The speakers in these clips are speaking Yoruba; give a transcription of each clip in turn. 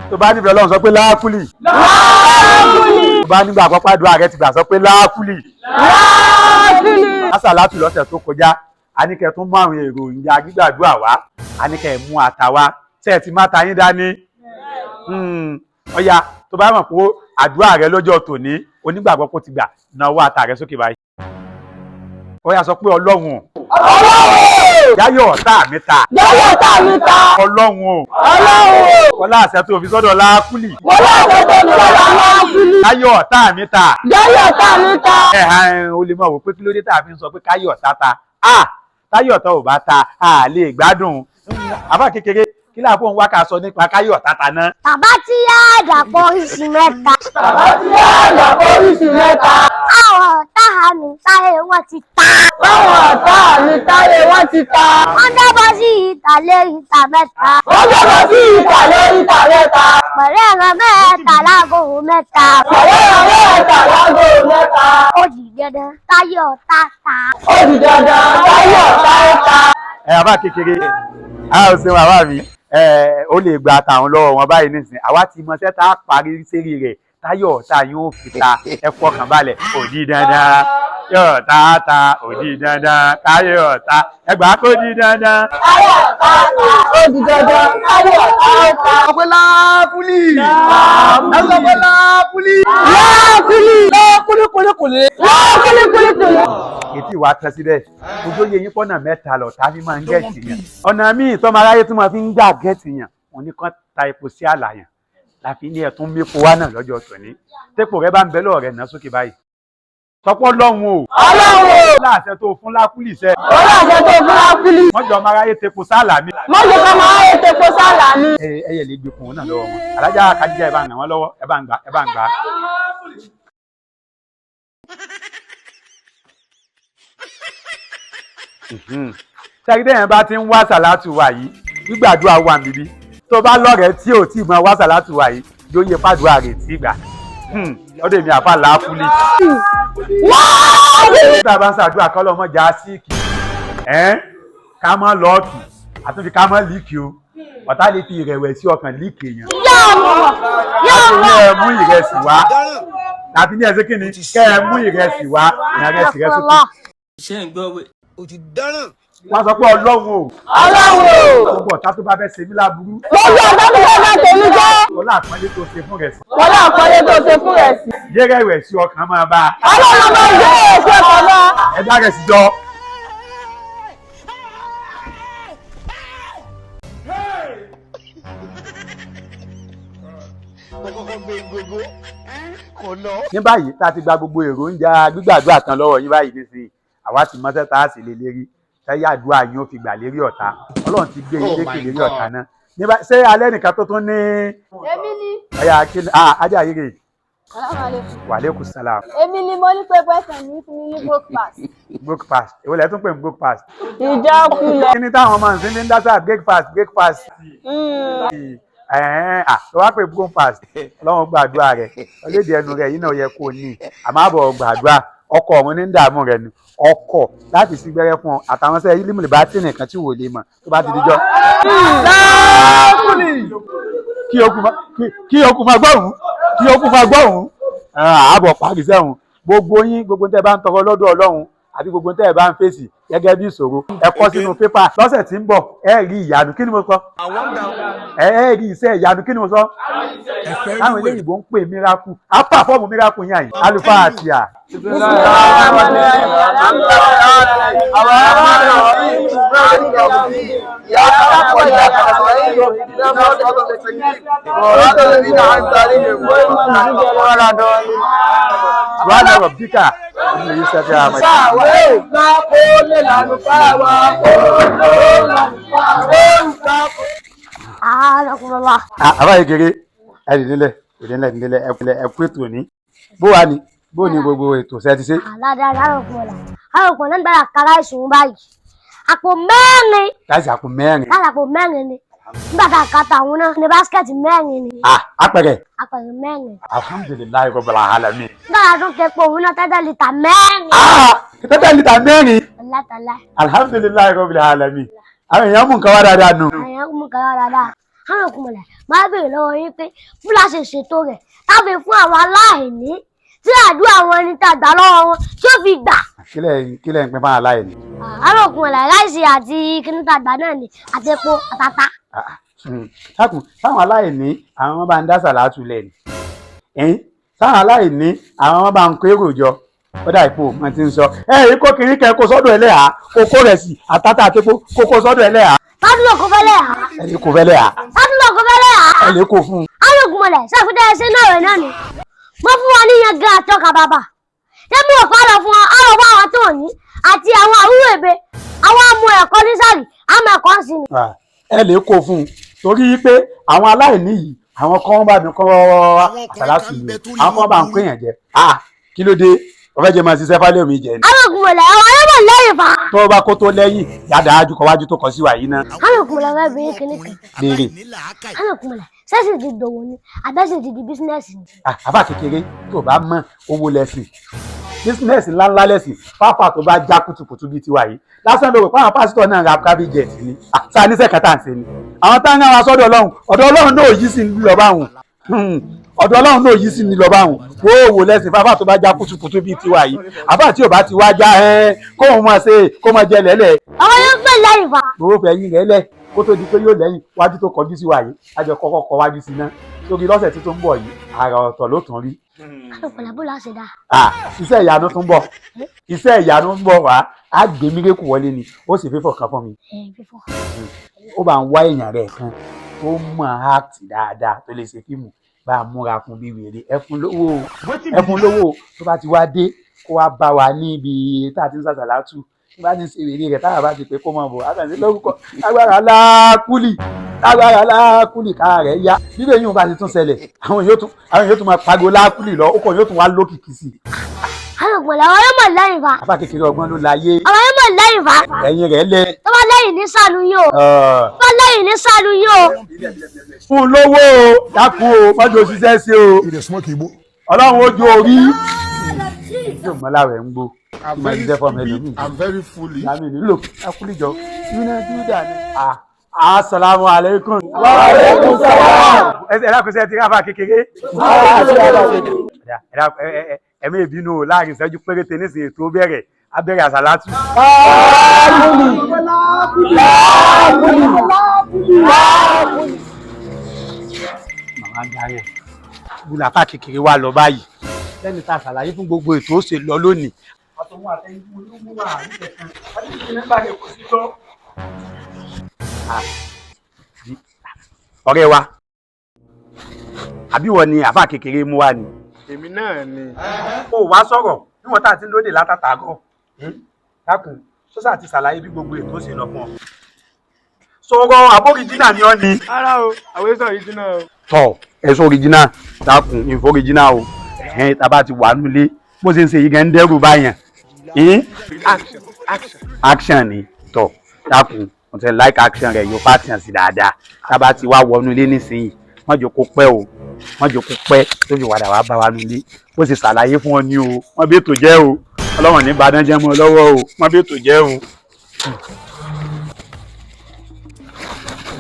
tó bá nífẹ̀ẹ́ Ọlọ́run sọ pé láàkúlì. Tó bá nígbà àkọ́kọ́ àdúrà rẹ ti gbà sọ pé láàkúlì. Àsàlátù lọ́sẹ̀ tó kọjá a ní kẹ́ tún mú àwọn èrò ìyá gbígbàdúrà wá a ní kẹ́ mú ata wá ṣé ẹ ti má ta yín dání. Ọya tó bá mọ̀ pé àdúrà rẹ lọ́jọ́ tòní onígbàgbọ́ kó ti gbà náwó ata rẹ sókè báyìí. Ọya sọ pé Ọlọ́run jáyọ̀ ọ̀tá mi ta. Jáyọ̀ ọ̀tá mi ta. Ọlọ́run o. Wọlá àṣẹ tó fi sọ́dọ̀ láàkúlì. Wọlá àṣẹ tó fi sọ́dọ̀ láàkúlì. Jáyọ̀ ọ̀tá mi ta. Jáyọ̀ ọ̀tá mi ta. O lè mọ̀ wò pé kí ló dé tá a fi ń sọ pé káyọ̀ ọ̀tá ta. Táyọ̀ ọ̀tá ò bá ta a lè gbádùn. Àbá kékeré kí láàbò ń wá ká sọ nípa káyọ̀ ọ̀tá ta náà. Bàbá tí yá àdàpọ̀ oríṣi mẹ́ta. Bàbá tí yá àdàpọ̀ oríṣi mẹ́ta. Àwọn ọ̀tá mi táyé wọ́n ti ta. Àwọn ọ̀tá mi táyé wọ́n ti ta. Wọ́n dábọ̀ sí ìtàlẹ́ ìta mẹ́ta. Wọ́n dábọ̀ sí ìtàlẹ́ ìta mẹ́ta. Pẹ̀lú ẹ̀rọ mẹ́ta lágòó mẹ́ta. Pẹ̀lú ẹ̀rọ mẹ́ta lágòó mẹ́ta. Ó di dandan táyé ọ̀tá ta. Ó di dandan táyé ọ̀tá ta. Àbá kékeré a ò sin bàbá mi ó lè gba àtàwọn lọ́wọ́ wọn báyìí nísìnyí àwa ti mọ sẹ́ta parí sérí rẹ̀ táyọ̀ ọ̀tá yóò fi ta ẹ fọkàn balẹ̀ ó di dandan yóò ta ó di dandan táyọ̀ ọ̀tá ẹgbàá kó di dandan. Táyọ̀ ọ̀tá ta ó di dandan táyọ̀ ọ̀tá ta. Ọpẹ́ láàkúlì. Ọpẹ́ láàkúlì. Láàkúlì. Láàkúlì. Láàkúlì. Ètí ìwà tán síbẹ̀ ojú oyè yín pọ́nà mẹ́ta lọ tá a fi máa ń gẹ̀ẹ́tì yàn. Ọ̀nà míì tọ́mọ aráyé tí wọ́n fi ń gbà gẹ̀ẹ́tì yàn wọn ní kán ta epo sí àlàyàn láfi ní ẹ̀tún mépo wá náà lọ́jọ́ tòní. Tẹ́pọ̀ rẹ bá ń bẹ lọ́ọ̀ rẹ̀ náà sókè báyìí. Sọpọ́ Ọlọ́run o. Ọlọ́run o. Láàṣẹ tó fún lákúlì sẹ́. Láàṣẹ tó fún lákúlì. Mọ́jọ́ ọmọ aráyé tepo sálà mi. Mọ́jọ́ ọmọ aráyé tepo sálà mi. Ẹyẹ lè gbé kùn náà lọ́wọ́ wọn. Alájà Kadija ẹ bá ń ràn wọ́n lọ́wọ́ ẹ bá ń gbà. Sẹ́gídé yẹn bá ti ń wá sàlátù wà yìí gbígbàdúrà wà níbí tó bá lọ́rẹ̀ẹ́ tí ò tí mọ wá sàlátù wà yìí yóò yẹ fàdúrà rẹ̀ tí gbà ọdẹ mi àfa làákúlì. Tá a bá ń ṣàdúrà kọ́ lọ́mọ jà síìkì ká mọ́ lọ́ọ̀kì àtúnfi ká mọ́ líìkì o ọ̀tá lè fi ìrẹ̀wẹ̀sì ọkàn líìkì èèyàn. láti ní ẹ mú ìrẹsì wá láti ní ẹ ṣe kí ni kẹ́ ẹ mú ìrẹsì wá ìrẹsì rẹ sókè. Ṣé ń gbọ́ wé? O ti dáràn. Wọ́n sọ pé Ọlọ́run o. Ọlọ́run o. Gbogbo ọ̀tá tó bá fẹ́ ṣe mí láburú. Gbogbo ọ̀tá tó bá fẹ́ ṣe mí jẹ́. Wọlá àpọ́nlé tó ṣe fún rẹ̀ sí. Wọlá àpọ́nlé tó ṣe fún rẹ̀ sí. Yẹ́rẹ́ ìwẹ̀ sí ọkàn máa bá. Ọlọ́run máa ń gbé èso ọkàn náà. Ẹ̀dá rẹ̀ sì jọ. Ní báyìí tá a ti gba gbogbo èròjà gbígbàdúrà tán lọ́wọ́ yín báyìí nísìnyí àwa ti mọ sẹ́ta á sì lè lérí sẹ́yà àdúrà yín ó fi gbà lérí ọ̀tá Ọlọ́run ti gbé yín lékè lérí ọ̀tá náà. Ṣé alẹ́ nìkan tó tún ní. Èmi ni. Ọ̀yà kí ni ajá yìí rè. Wàlékùn sálàm. Èmi ni mo ní pé pẹ́sẹ̀ ní fún mi ní book pass. Book pass èwo lẹ tún pè ní book pass. Ìjákulẹ̀. Kí ni táwọn máa ń sin ní dáṣà break pass. Tó wá pé book pass Ọlọ́run gbàdúrà rẹ̀ ọlédè ẹnu rẹ̀ yìí náà yẹ kó ní àmọ́ àbọ̀ gbàdúrà ọkọ̀ ọ̀run ní dààmú rẹ̀ ni ọkọ̀ láti sí gbẹ́rẹ́ fún ọ àtàwọn sẹ́yìn límùlì bá tì nìkan tí wò lè mọ̀ tó bá ti dijọ́. kí okùn máa gbọ́hùn àbọ̀ parí sẹ́hùn gbogbo yín gbogbo tẹ́ ẹ bá ń tọrọ lọ́dọ̀ Ọlọ́run àbí gbogbo tẹ́ ẹ bá ń fèsì gẹ́gẹ́ bí ìṣòro ẹ kọ sínú pépà lọ́sẹ̀ tí ń bọ̀ ẹ rí ìyanu kí ni mo sọ ẹ rí iṣẹ́ ìyanu kí ni mo sọ táwọn eléyìí bó ń pè miraku á pàfọ́ọ̀mù miraku yẹn àyìn àlùfáà àti à. Subhana rabbika rabbil izzati amma yasifun. Àbáyé kéré ẹ̀dínlẹ̀ ẹ̀kú ètò ní bó wà ní bó ní gbogbo ètò ṣe ti ṣe. Àlàdà àròpọ̀ náà gbára kára ìṣòro báyìí àpò mẹ́rin. Láti àpò mẹ́rin. Láti àpò mẹ́rin ni nígbà tá a ka tàwọn náà ní báskẹ̀tì mẹ́rin ni. Apẹ̀rẹ̀. Apẹ̀rẹ̀ mẹ́rin. Alhamdulilayi rabbil alamin. Nígbà tá a tún kẹ́ pé òun náà 30 lítà mẹ́rin. 30 lítà mẹ́rin. Látàlá. Alhamdulilayi rabbil alamin. Àwọn èèyàn mú nǹkan wá dáadáa nù. Àwọn èèyàn mú nǹkan wá dáadáa. àwọn òkùnmọ̀lẹ̀ máa bèèrè lọ́wọ́ yín pé búlá ṣe ṣètò rẹ̀ láti fún àwọn aláìní tí àdúrà wọn ní tàgbà lọ́wọ́ wọn tí ó fi gbà. kílẹ̀ ń pín fún aláìní. àwọn òkùnmọ̀lẹ̀ ráìsì àti kíní tàgbà náà ni àti epo àtàtà. sákùn sáwọn aláìní àwọn ọmọ bá ń dá sàlátù lẹ̀ ni sáwọn aláìní àwọn ọmọ bá ń kó èrò jọ ó dà ipò wọn ti ń sọ èyí kó kiri kẹ kó sọ́dọ̀ ẹlẹ́hà kókó rẹ̀ sí àtàtà àtẹ́kó kókó sọ́dọ̀ ẹlẹ́hà. tádùlọ kò fẹ́lẹ́ hà. ẹ̀lẹ́ kò fẹ́lẹ́ hà. tádùlọ kò fẹ́lẹ́ hà. ẹ̀lẹ́ kò fún un. àwọn òkùnmọ̀lẹ̀ sàkúndẹ̀ ẹsẹ̀ náà rẹ̀ náà ni mo fún wọn níyan gan àtọ́ka bàbà tẹ́bí òkú àlọ́ fún wọn àlọ́ fún àwọn tó ní àti àwọn àwúrò èbe àwọn amú ẹ̀kọ́ nísàlì àmọ́ ẹ̀kọ́ sí ni. ẹ̀lẹ́ kò fún un torí pé àwọn aláìní yìí àwọn kan bá mi kọ́ àsàlátù mi àwọn kan bá ń pèèyàn jẹ kí ló dé ọ̀fẹ́ jẹ́ máa ṣiṣẹ́ fálẹ́ mi jẹ ni. àwọn òkùnmọ̀lẹ̀ àwọn ayébọ̀ lẹ́yìn fa. tó o bá kó tó lẹ́yìn yàda ájú kọ wájú tó kọ sí wàyí náà. àwọn òkùnmọ̀lẹ̀ fẹ́ bí kíní kan. béèrè. àwọn òkùnmọ̀lẹ̀ sẹ́sì ti dòwò ni àbẹ́sì ti di bísínẹ́sì ni. àbá kékeré tó bá mọ owó lẹ́sìn bísínẹ́sì ńláńlá lẹ́sìn pápá tó bá já kùtùkùtù bíi tiwa yìí lásán ló rò pé àwọn pásítọ̀ náà ra kábí jẹ̀ sí ni sáà níṣẹ́ kẹta ń ṣe ni àwọn táwọn náà wá sọ́dọ̀ ọlọ́run náà yí sí ní lọ báwọn ọ̀dọ̀ ọlọ́run náà yí sí ní lọ báwọn wò lẹ́sìn pápá tó bá já kùtùkùtù bíi tiwa yìí àbá tí ò bá ti wá já kó wọn máa ṣe kó máa jẹ lẹ́lẹ̀. àwọn yóò pè lẹ́yìn fa. owó fẹ́ yín rẹ̀ lẹ̀ kó tó di pé yóò lẹ́yìn wájú tó kọjú sí wa yìí àjọ kọ́kọ́ kọ wájú sí náà sórí lọ́sẹ̀ tí tó ń bọ̀ yìí àrà ọ̀tọ̀ ló tún rí. àlùkòlẹ̀ bó la ṣe dá. iṣẹ́ ìyanu tún bọ̀ iṣẹ́ ìyanu ń bọ̀ wá á gbé mírékù wọlé ni ó sì fífọ̀ kan fún mi. ó bá ń wá èèyàn rẹ̀ kan tó mọ̀ áàtì dáadáa tó lè ṣe fíìmù bá a múra fún bí wèrè ẹfun lówó tó bá ti wá dé kó wá bá wa níbi tá a ti ń sàṣàlátù bá ti ń ṣe wèrè rẹ̀ táwa bá ti pé kó mọ̀ bọ̀ àtàǹsí lórúkọ agbára láàkúlì ká rẹ̀ yá bíbẹ̀ yìí wọn bá ti tún ṣẹlẹ̀ àwọn yóò tún máa pariwo láàkúlì lọ ó kọ̀ yóò tún wá lókìkí sí i. àlùkòlẹ̀ àwọn yóò mọ̀ lẹ́yìn fa. àbá kékeré ọgbọ́n ló láyé. àwọn yóò mọ̀ lẹ́yìn fa. ẹ̀yin rẹ̀ lẹ. tó bá lẹ́yìn ní sànú yìí o. tó bá lẹ́yìn ní sànú yìí o. fún un lówó o dákun o mọ́jọ òṣìṣẹ́ sí o ọlọ́run ó jó orí. yóò mọ láwẹ̀ ń gbó ìmọ̀ ìṣiṣẹ́ fọmọ ẹlòmíì. I'm very fully. lámì nílò akúlìjọ yúnádúdà ni. Assalamu alaikum. Wa alaikum salam. ẹ dákun sí ẹ ti ráfà kékeré. ẹ̀mí ìbínú o láàrin ìṣẹ́jú péréte nísìnyí tó bẹ̀rẹ̀ abẹ́rẹ́ àsàlátù. màmá darí ẹ̀ bùlàfà kékeré wà lọ báyìí lẹ́ni tá a ṣàlàyé fún gbogbo ètò ó ṣe lọ lónìí. àtọ̀hún àtẹ̀yìn fún olóògùn wà nígbẹ̀kan àti ìṣẹ̀lẹ̀ bá lè kó sí tọ́. ọ̀rẹ́ wa àbí wọ́n ni àfà kékeré mú wa ni. Èmi náà ni. ó wá sọ̀rọ̀ níwọ̀n tá a ti ń lóde látàtàgọ́ dákun sọ́sà ti ṣàlàyé bí gbogbo ètò ṣe lọ fún ọ. sọ̀rọ̀ àbóríjínà ni ọ́ ni. Ara o, àwọn èso òrìjínà o. tọ ẹ̀sọ́ òrìjínà dákun ìfọ̀ òrìjínà o tàbá ti wà nílé bó ṣe ń ṣe yìí gan ń dẹ́rù báyàn. action ni tọ dákun mo ti like action rẹ yóò pàṣẹ sí dáadáa tàbá ti wá wọnú ilé nísìnyí wọ́n jò kó pẹ́ o wọ́n jò kó pẹ́ tó fi wàdà wá bá wa nílé bó ṣe ṣàlàyé fún ọ ní o wọ́n bí ètò jẹ́ o ọlọ́run ní Ìbàdàn jẹ́ mọ́ lọ́wọ́ o wọ́n bí ètò jẹ́ o.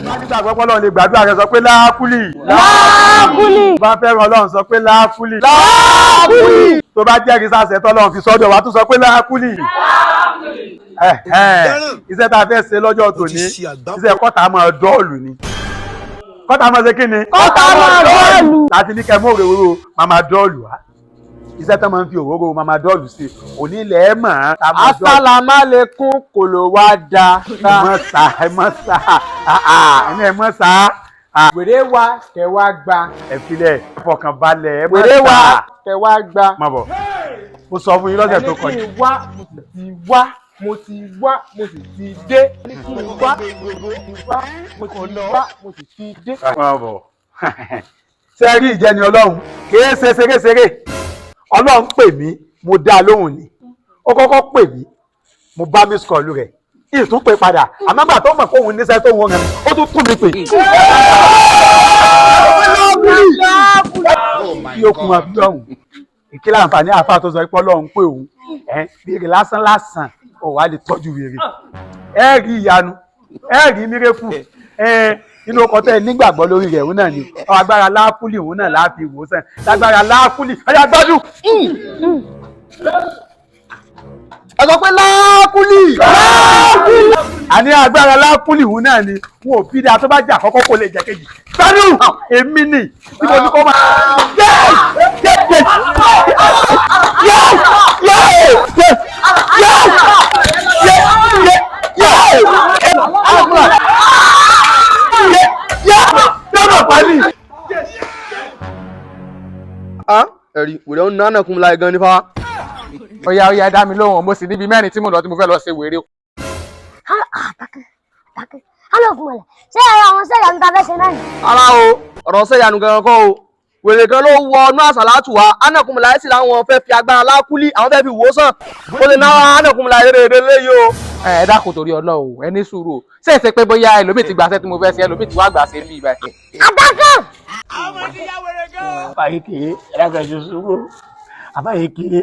nígbà àgbẹ̀pọ̀ ọlọ́run lè gbàdúrà rẹ sọ pé láàkúlì. láàkúlì. bá fẹ́ràn ọlọ́run sọ pé láàkúlì. láàkúlì. tó bá jẹ́rìí sáṣẹ tọ́lọ́run fi sọ́dọ̀ wa tún sọ pé láàkúlì. iṣẹ́ tá a fẹ́ ṣe lọ́jọ́ tòní iṣẹ́ kọ́ta máa dọ́ọ̀lù ni. kọ́ta máa ṣe kí ni. kọ́ta máa dọ́ọ̀lù. láti ní kẹ́ mú òróró máa dọ́ọ̀lù wa iṣẹ́ tó máa ń fi òróró máa dọ́ọ̀lù sí òní ilẹ̀ ẹ̀ mọ̀. Assalamualaikum kò ló wá da. ẹ mọ̀ sá. wèrè wa kẹ wá gba. ẹ filẹ̀ fọkànbalẹ̀ ẹ mọ̀ sá. wèrè wa kẹ wá gba. má bọ̀ mo sọ fún yín lọ́sẹ̀ tó kọjá. ẹni tí wá mo sì ti dé. ẹni tí wá mo sì ti dé. má bọ̀ ṣe rí ìjẹni ọlọ́run kìí ṣe ṣeréṣeré ọlọ́run pè mí mo dá lóhùn ni ó kọ́kọ́ pè mí mo bá miss call rẹ̀ ìtún pè padà àmọ́gbà tó mọ̀ kóhun níṣẹ́ tó wọ́n rẹ̀ ó tún tún mi pè. yóò kún wa bí ọ̀hún ìkílẹ̀ àǹfààní àfa tó sọ pé ọlọ́run pé òun béèrè lásán ò wá lè tọ́jú wèrè ẹ rí ìyanu ẹ rí mírèkù inú ọkọ̀ tẹ́ ẹ nígbàgbọ́ lórí rẹ̀ òun náà ni agbára láàfúlì òun náà láàfi ìwòsàn lágbára láàfúlì ọjà gbọ́dún. ẹ sọ pé láàfúlì àní agbára láàfúlì òun náà ni wọn ò bí dáa tó bá jà àkọ́kọ́ kó lè jẹ kejì gbọ́dún èmi ni tí mo ní kó máa ẹ̀rí wèrè ń nánà kún láì gan nípa. Ọya dá mi lóhùn mo sì níbi mẹ́rin tí mo lọ tí mo fẹ́ lọ ṣe wèrè. Alógun mọ̀lẹ̀ ṣé ẹ̀rọ àwọn sẹ́yà ń ta fẹ́ ṣe náà ni. Ara o ọ̀rọ̀ sẹ́yànù gangan kọ́ o wèrè kan ló wọ ọnú àsàlátù wa ánàkùnmọ̀lá sì làwọn fẹ́ fi agbára lákúlí àwọn fẹ́ fi wòsàn ó lè náà ánàkùnmọ̀lá eré léyìí o. Ẹ dákun torí Ọlọ́run ẹ ní sùúrù o ṣé ẹ ṣe pé bóyá ẹlòmíì ti gbàṣẹ tí mo fẹ́ ṣe ẹlòmíì ti wá gbàṣẹ ní ibà ẹ. Adákan. àbáyé kéré ẹ̀rọ ìṣòṣòwò àbáyé kéré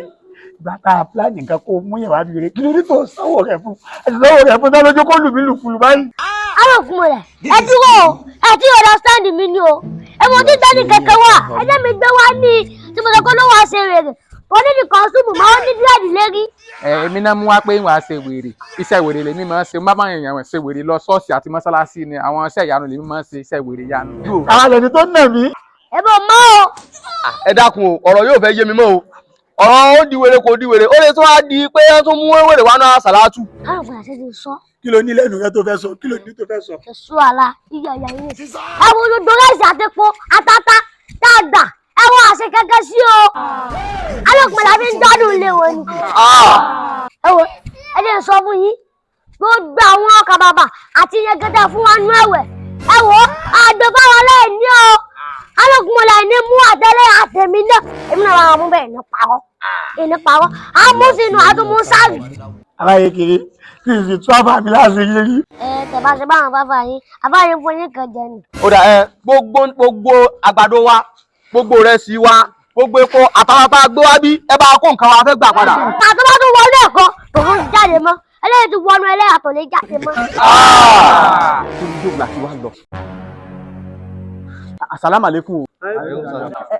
ìgbà tá a pílánì nǹkan kó mú yẹn wá bí rè kí ló ní tó sanwó rẹ fún tó lójú kó lù mí lùkulù báyìí. Alógun mọ̀lẹ̀ ẹ dúró o ẹ ti understand mi ni o èmo tí tẹ́lẹ̀ kẹ̀kẹ́ wà ẹjẹ́ mi gbé wá ní tí mo sọ pé ló wà ṣe rèrè wọ́n ní nìkan súnmù máa ń ní díẹ̀dì lérí. Èmi náà mú wá pé ìwà ṣe wèrè iṣẹ́ wèrè lèmi máa ń ṣe má bá èèyàn ṣe wèrè lọ ṣọ́ọ̀ṣì àti mọ́ṣáláṣí ni àwọn iṣẹ́ ìyanu lèmi máa ń ṣe iṣẹ́ wèrè yanu. àwọn ẹni tó nà mí. Èmo mọ́ o. Ẹ dákun o ọ̀rọ̀ yóò fẹ́ yé mi mọ́ o ọ̀rọ̀ ó di wèrè kò di wèrè ó lè tún wá di pé wọ́n tún mú wèrè wá náà àsàlátù. Alógun àṣẹ ti sọ. kí ló ní lẹ́nu rẹ tó fẹ́ sọ kí ló ní tó fẹ́ sọ. Èso àlà ìyá yín ní sísè. Ẹ wo gbogbo ráìsì àtẹ̀pọ̀ àtàtà dáadáa ẹ wọ àṣẹ kẹ̀kẹ́ sí o. Alógun mọ̀lẹ̀ fi ń dọ́dún ilé wọn ni. Ẹ wo ẹ jẹ́ sọ fún yín gbogbo àwọn ọkà bàbà àti yẹgẹdẹ fún wa nú ẹ̀wẹ̀ ẹ wo àgbẹ̀fọ́ wọn lẹ́yìn ní o. Alógun mọ̀lẹ̀ ní mú àtẹ́lẹ̀ àtẹ̀mí náà èmi náà wà mú bẹ́ẹ̀ ní parọ́ ìní parọ́ àmúsínú àtúmú sáàgì. àbáyé kéré kí n sì tún àbá mi láti yé rí. Tẹ̀bá ṣe báwọn bàbá yín àbáyé fún yín kan jẹ ni. Ó dà gbogbo àgbàdo wa gbogbo ìrẹsì wa gbogbo epo àtàwátà gbé wá bí ẹ bá kó nǹkan wa fẹ́ gbà padà. Àtọ́ bá tún wọlé ẹ̀kọ́ tòun jáde mọ́ eléyìí tún wọnú ẹlẹ́yà tó lè jáde mọ́. Assalamu alaikum o.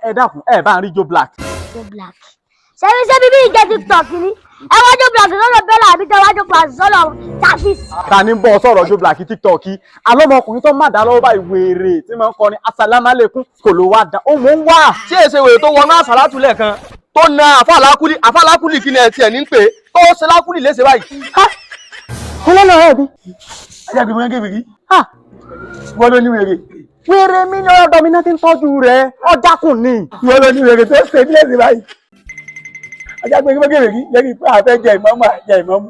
ẹ dákun ẹ bá ń rí Joe Black. Joe Black ṣebí bíbí ìjẹ́ TikTok ni ẹ wá Joe Black sọ́dọ̀ bẹ́lá àbí tẹ wá Joe Black sọ́dọ̀ Jafis. ta ni ń bọ́ sọ̀rọ̀ Joe Black TikTok alọ́mọkùnrin tó má dá lọ́wọ́ báyìí wèrè tí máa ń kọrin Assalamu alaikum kò ló wá dá ó mò ń wá. Ṣé èsè wèrè tó wọnú àsàlátù lẹ́ẹ̀kan tó na àfàlákùlì kí ni ẹ tiẹ̀ ní pé tó ṣe lákùlì léṣe báyìí. ọlọ́nà ẹ̀ bí. ajá gbé mọ́gẹ́ wèrè wọ́n ló ní wèrè. wèrè mi ni ọ̀dọ̀ mi náà ti ń tọ́jú rẹ̀ ọjàkùn ni. wọ́n ló ní wèrè tó ṣe bí ẹ̀sìn báyìí. ajá gbé mọ́gẹ́ wèrè lẹ́yìn pé àfẹ́ jẹ ìmọ̀mú àjẹ ìmọ̀mú.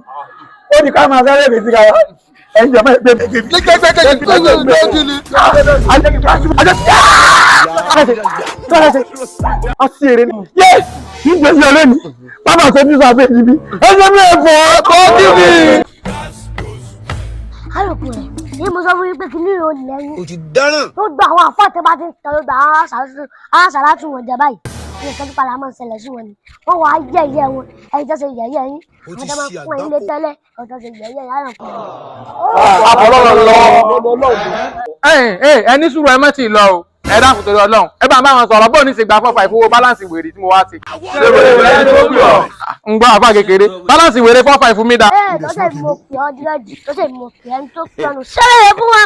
ó ní ká máa sáré rèé síra wa ẹ̀yin jọ̀mọ́ ẹgbẹ́ ọtí èrè ni. yé ìgbésí ọ̀rẹ́ mi bàbá sọ ní sàbẹ̀ níbí ẹ̀jẹ̀ mi ẹ̀fọ́ kọ́ kíbi. Alógun rẹ̀ ní mo sọ fún yín pé kí ní ìròyìn lẹ́yìn. O ti dáná. Ó gba àwọn àfọ́ọ̀tẹ́ bá ti ń tọ́ gba àwọn àṣàlátù wọn jẹ báyìí. Ní ìkẹ́jú padà máa ń ṣẹlẹ̀ sí wọn ni. Wọ́n wá yẹ̀yẹ́ wọn ẹ̀yin tó ṣe yẹ̀yẹ́ yín. Àwọn tó máa ń fún ẹ̀yin lé tẹ́lẹ̀ ẹ̀yin tó ṣe yẹ̀yẹ́ yín Alógun rẹ̀. Ẹ ní sùúrù ẹ má ti lọ o ẹ dákun torí Ọlọ́run ẹ bá wọn sọ̀rọ̀ bóun ní ṣe gba fọ́fà ìfowó báláǹsì wèrè tí mo wá sí. ń gbọ́ àfà kékeré báláǹsì wèrè fọ́fà ìfún mi dá. lọ́sẹ̀ mo pè ọ́ dírẹ́dì lọ́sẹ̀ mo pè ẹ́ tó pè ọ́nù ṣẹlẹ̀ fún wa.